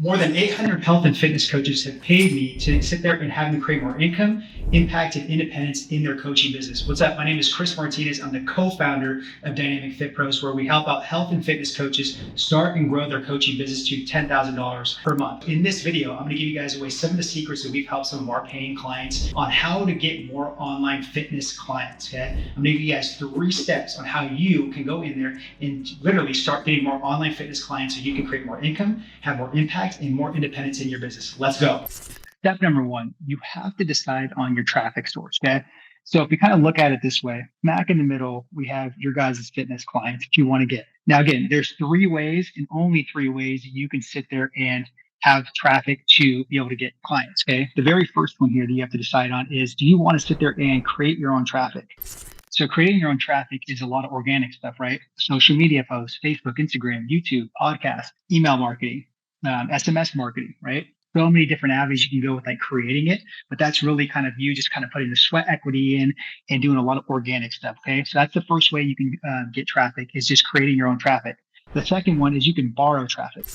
More than 800 health and fitness coaches have paid me to sit there and have them create more income, impact, and independence in their coaching business. What's up? My name is Chris Martinez. I'm the co-founder of Dynamic Fit Pros, where we help out health and fitness coaches start and grow their coaching business to $10,000 per month. In this video, I'm going to give you guys away some of the secrets that we've helped some of our paying clients on how to get more online fitness clients. Okay, I'm going to give you guys 3 steps on how you can go in there and literally start getting more online fitness clients so you can create more income, have more impact, and more independence in your business. Let's go. Step number 1, you have to decide on your traffic source. Okay. So if we kind of look at it this way, smack in the middle, we have your guys' fitness clients that you want to get. Now, again, there's 3 ways and only 3 ways you can sit there and have traffic to be able to get clients. Okay. The very first one here that you have to decide on is, do you want to sit there and create your own traffic? So creating your own traffic is a lot of organic stuff, right? Social media posts, Facebook, Instagram, YouTube, podcast, email marketing, SMS marketing, right? So many different avenues you can go with like creating it, but that's really kind of you just kind of putting the sweat equity in and doing a lot of organic stuff. Okay. So that's the first way you can get traffic, is just creating your own traffic. The second one is you can borrow traffic.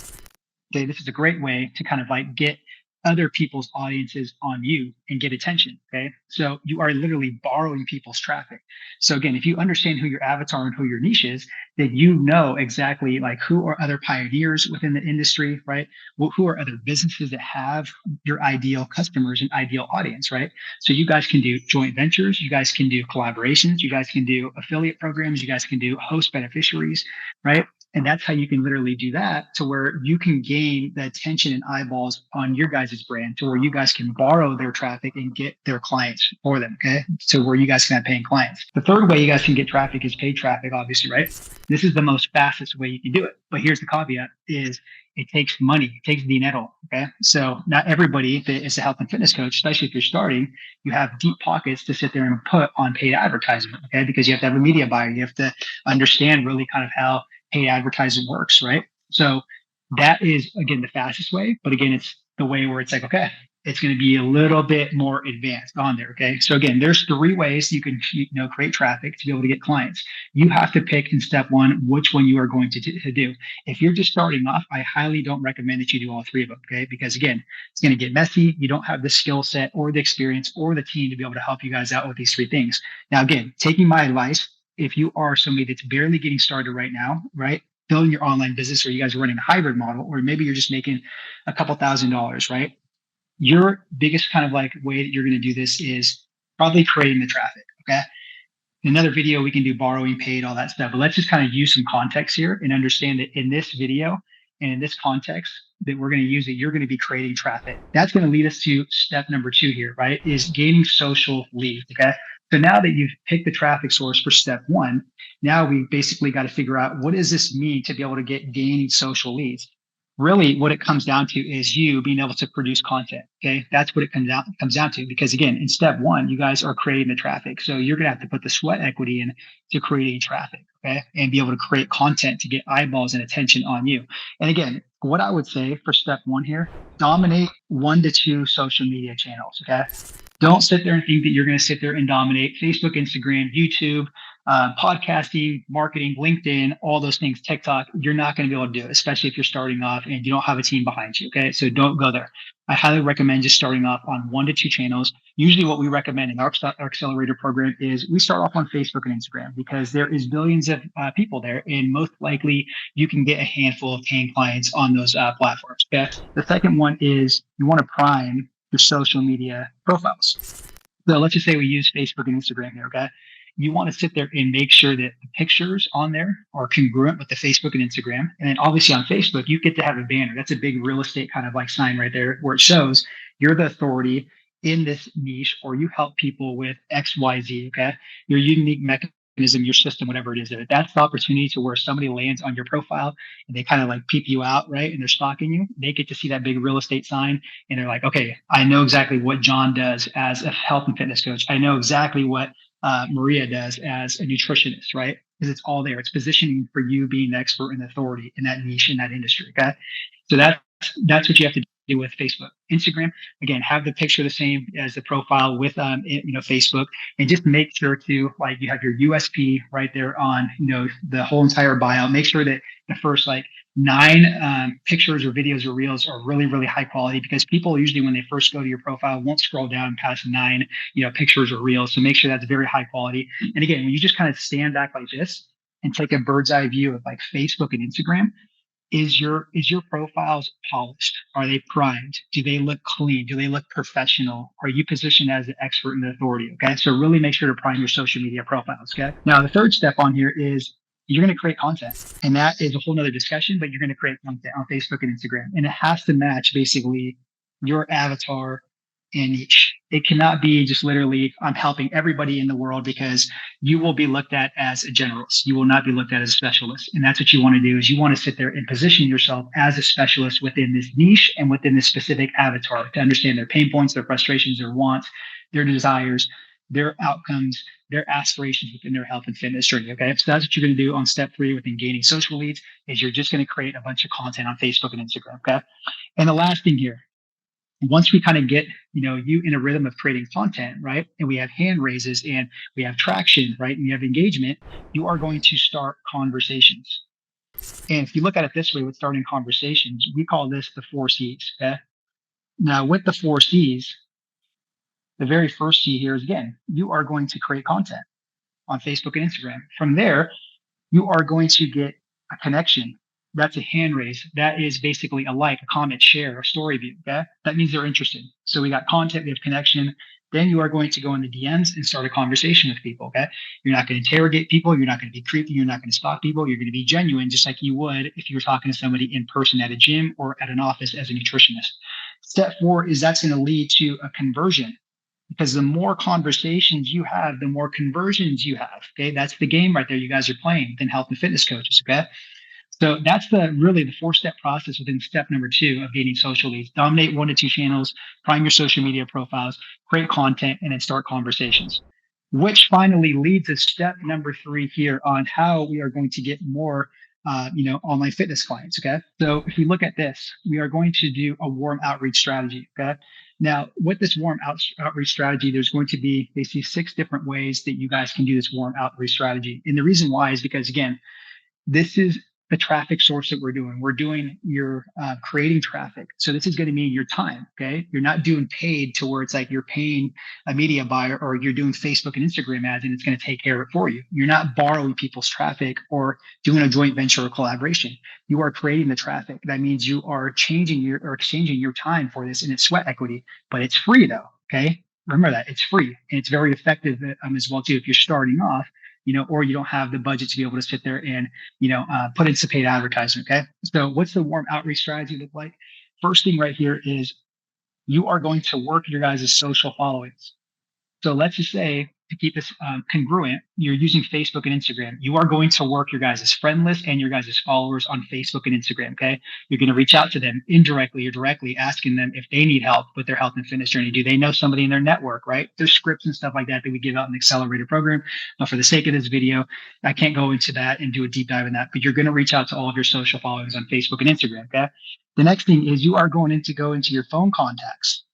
Okay. This is a great way to kind of like get other people's audiences on you and get attention. Okay. So you are literally borrowing people's traffic. So again, if you understand who your avatar and who your niche is, then you know exactly like who are other pioneers within the industry, right? Well, who are other businesses that have your ideal customers and ideal audience, right? So you guys can do joint ventures, you guys can do collaborations, you guys can do affiliate programs, you guys can do host beneficiaries, right? And that's how you can literally do that, to where you can gain the attention and eyeballs on your guys' brand, to where you guys can borrow their traffic and get their clients for them. Okay. So where you guys can have paying clients. The third way you guys can get traffic is paid traffic, obviously, right? This is the most fastest way you can do it. But here's the caveat is it takes money. It takes dinero. Okay. So not everybody that is a health and fitness coach, especially if you're starting, you have deep pockets to sit there and put on paid advertisement. Okay. Because you have to have a media buyer. You have to understand really kind of how paid advertising works, right? So that is, again, the fastest way. But again, it's the way where it's like, okay, it's going to be a little bit more advanced on there. Okay. So again, there's 3 ways you can, create traffic to be able to get clients. You have to pick in step 1, which one you are going to do. If you're just starting off, I highly don't recommend that you do all 3 of them. Okay. Because again, it's going to get messy. You don't have the skill set or the experience or the team to be able to help you guys out with these 3 things. Now, again, taking my advice, if you are somebody that's barely getting started right now, right, building your online business, or you guys are running a hybrid model, or maybe you're just making a couple $1,000s, right? Your biggest kind of like way that you're going to do this is probably creating the traffic. Okay. In another video, we can do borrowing, paid, all that stuff. But let's just kind of use some context here and understand that in this video and in this context that we're going to use, that you're going to be creating traffic. That's going to lead us to step number 2 here, right? Is gaining social leads. Okay. So now that you've picked the traffic source for step 1, now we basically got to figure out, what does this mean to be able to gain social leads? Really, what it comes down to is you being able to produce content. Okay. That's what it comes down to, because again, in step 1, you guys are creating the traffic. So you're going to have to put the sweat equity in to creating traffic. Okay. And be able to create content to get eyeballs and attention on you. And again, what I would say for step 1 here, dominate 1 to 2 social media channels. Okay. Don't sit there and think that you're going to sit there and dominate Facebook, Instagram, YouTube, podcasting, marketing, LinkedIn, all those things, TikTok. You're not going to be able to do it, especially if you're starting off and you don't have a team behind you. Okay. So don't go there. I highly recommend just starting off on 1 to 2 channels. Usually what we recommend in our accelerator program is we start off on Facebook and Instagram, because there is billions of people there, and most likely you can get a handful of paying clients on those platforms. Okay. The second one is you want to prime your social media profiles. So let's just say we use Facebook and Instagram here. Okay. You want to sit there and make sure that the pictures on there are congruent with the Facebook and Instagram. And then obviously on Facebook, you get to have a banner. That's a big real estate kind of like sign right there, where it shows you're the authority in this niche, or you help people with XYZ. Okay. Your unique mechanism, your system, whatever it is. That's the opportunity to where somebody lands on your profile and they kind of like peep you out, right? And they're stalking you. They get to see that big real estate sign and they're like, okay, I know exactly what John does as a health and fitness coach. I know exactly what Maria does as a nutritionist, right? Because it's all there. It's positioning for you being the expert and authority in that niche, in that industry. Okay. So that's what you have to do with Facebook. Instagram, again, have the picture the same as the profile with Facebook, and just make sure to like you have your USP right there on the whole entire bio. Make sure that the first like Nine pictures or videos or reels are really, really high quality because people usually, when they first go to your profile, won't scroll down past nine, pictures or reels. So make sure that's very high quality. And again, when you just kind of stand back like this and take a bird's eye view of like Facebook and Instagram, is your profiles polished? Are they primed? Do they look clean? Do they look professional? Are you positioned as an expert and authority? Okay. So really make sure to prime your social media profiles. Okay. Now the third step on here is you're going to create content. And that is a whole nother discussion, but you're going to create content on Facebook and Instagram. And it has to match basically your avatar and niche. It cannot be just literally, I'm helping everybody in the world, because you will be looked at as a generalist. You will not be looked at as a specialist. And that's what you want to do, is you want to sit there and position yourself as a specialist within this niche and within this specific avatar to understand their pain points, their frustrations, their wants, their desires, their outcomes, their aspirations within their health and fitness journey. Okay. So that's what you're going to do on step 3 within gaining social leads, is you're just going to create a bunch of content on Facebook and Instagram. Okay. And the last thing here, once we kind of get you in a rhythm of creating content, right, and we have hand raises and we have traction, right, and you have engagement, you are going to start conversations. And if you look at it this way, with starting conversations, we call this the 4 C's. Okay. Now with the 4 C's, the very first C here is, again, you are going to create content on Facebook and Instagram. From there, you are going to get a connection. That's a hand raise. That is basically a like, a comment, share, a story view. Okay. That means they're interested. So we got content, we have connection. Then you are going to go in the DMs and start a conversation with people. Okay. You're not going to interrogate people. You're not going to be creepy. You're not going to stalk people. You're going to be genuine, just like you would if you were talking to somebody in person at a gym or at an office as a nutritionist. Step 4 is that's going to lead to a conversion, because the more conversations you have, the more conversions you have. Okay. That's the game right there you guys are playing within health and fitness coaches. Okay. So that's really the 4-step process within step number 2 of gaining social leads. Dominate 1 to 2 channels, prime your social media profiles, create content, and then start conversations. Which finally leads to step number 3 here on how we are going to get more online fitness clients. Okay. So if we look at this, we are going to do a warm outreach strategy. Okay. Now, with this warm outreach strategy, there's going to be basically 6 different ways that you guys can do this warm outreach strategy. And the reason why is because, again, this is the traffic source that we're doing. We're doing your creating traffic. So this is going to mean your time. Okay. You're not doing paid to where it's like you're paying a media buyer, or you're doing Facebook and Instagram ads and it's going to take care of it for you. You're not borrowing people's traffic or doing a joint venture or collaboration. You are creating the traffic. That means you are exchanging your time for this, and it's sweat equity, but it's free though. Okay. Remember that it's free, and it's very effective as well too. If you're starting off, or you don't have the budget to be able to sit there and, put in some paid advertisement. Okay. So what's the warm outreach strategy look like? First thing right here is you are going to work your guys' social followings. So let's just say, to keep this congruent, you're using Facebook and Instagram. You are going to work your guys' friend list and your guys' followers on Facebook and Instagram. Okay. You're going to reach out to them indirectly or directly, asking them if they need help with their health and fitness journey. Do they know somebody in their network, right? There's scripts and stuff like that we give out in the accelerator program. But for the sake of this video, I can't go into that and do a deep dive in that, but you're going to reach out to all of your social followings on Facebook and Instagram. Okay. The next thing is you are going to go into your phone contacts.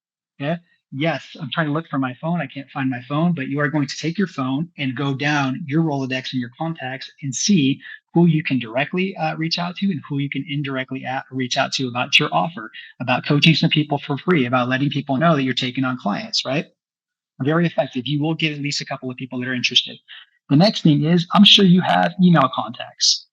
Okay. Yes, I'm trying to look for my phone. I can't find my phone, but you are going to take your phone and go down your Rolodex and your contacts and see who you can directly reach out to and who you can indirectly reach out to about your offer, about coaching some people for free, about letting people know that you're taking on clients, right? Very effective. You will get at least a couple of people that are interested. The next thing is, I'm sure you have email contacts.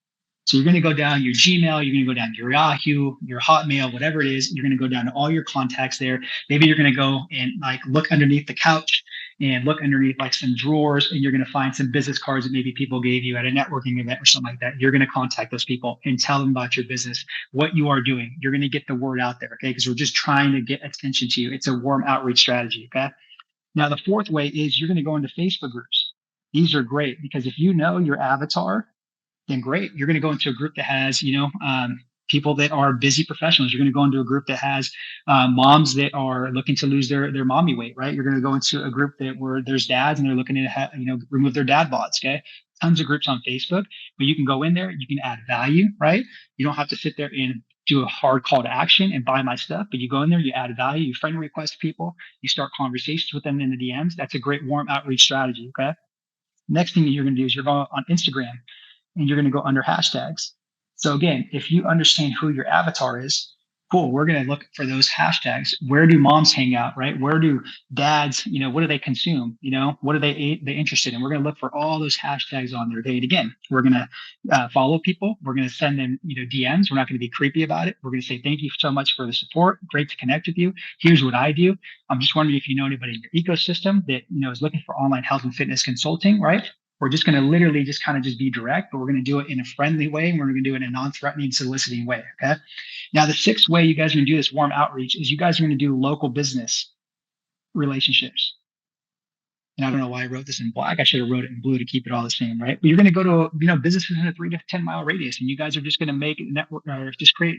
So you're going to go down your Gmail, you're going to go down your Yahoo, your Hotmail, whatever it is. You're going to go down to all your contacts there. Maybe you're going to go and look underneath the couch and look underneath some drawers, and you're going to find some business cards that maybe people gave you at a networking event or something like that. You're going to contact those people and tell them about your business, what you are doing. You're going to get the word out there, okay? Because we're just trying to get attention to you. It's a warm outreach strategy, okay? Now, the fourth way is you're going to go into Facebook groups. These are great because if you know your avatar, then great. You're going to go into a group that has, people that are busy professionals. You're going to go into a group that has moms that are looking to lose their mommy weight, right? You're going to go into a group where there's dads and they're looking to remove their dad bods. Okay, tons of groups on Facebook, but you can go in there. You can add value, right? You don't have to sit there and do a hard call to action and buy my stuff, but you go in there, you add value, you friend request people, you start conversations with them in the DMs. That's a great warm outreach strategy. Okay. Next thing that you're going to do is you're going on Instagram and you're going to go under hashtags. So again, if you understand who your avatar is, cool. We're going to look for those hashtags. Where do moms hang out, right? Where do dads, what do they consume? What are they interested in? We're going to look for all those hashtags on their date. Again, we're going to follow people. We're going to send them, DMs. We're not going to be creepy about it. We're going to say, thank you so much for the support. Great to connect with you. Here's what I do. I'm just wondering if you know anybody in your ecosystem that, is looking for online health and fitness consulting, right? We're just going to literally just kind of just be direct, but we're going to do it in a friendly way. And we're going to do it in a non-threatening, soliciting way. Okay. Now, the sixth way you guys are going to do this warm outreach is you guys are going to do local business relationships. And I don't know why I wrote this in black. I should have wrote it in blue to keep it all the same, right? But you're going to go to, businesses in a 3 to 10 mile radius, and you guys are just going to make network or just create,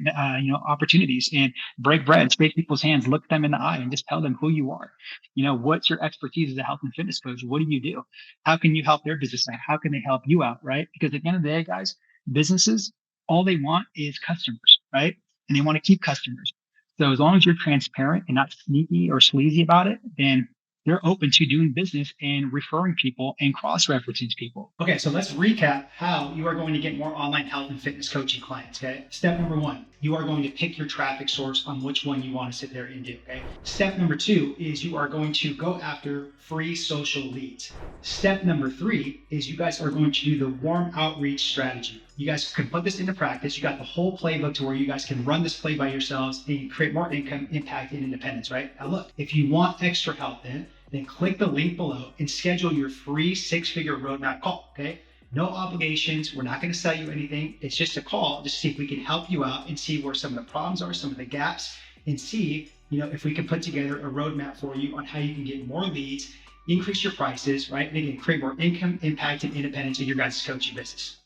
opportunities and break bread, shake people's hands, look them in the eye, and just tell them who you are. What's your expertise as a health and fitness coach? What do you do? How can you help their business out? How can they help you out, right? Because at the end of the day, guys, businesses, all they want is customers, right? And they want to keep customers. So as long as you're transparent and not sneaky or sleazy about it, then they're open to doing business and referring people and cross-referencing people. Okay, so let's recap how you are going to get more online health and fitness coaching clients, okay? Step number 1, you are going to pick your traffic source on which one you want to sit there and do, okay? Step number 2 is you are going to go after free social leads. Step number 3 is you guys are going to do the warm outreach strategy. You guys can put this into practice. You got the whole playbook to where you guys can run this play by yourselves and create more income, impact, and independence, right? Now look, if you want extra help then click the link below and schedule your free 6-figure roadmap call, okay? No obligations. We're not going to sell you anything. It's just a call just to see if we can help you out and see where some of the problems are, some of the gaps, and see, if we can put together a roadmap for you on how you can get more leads, increase your prices, right? And again, create more income, impact, and independence in your guys' coaching business.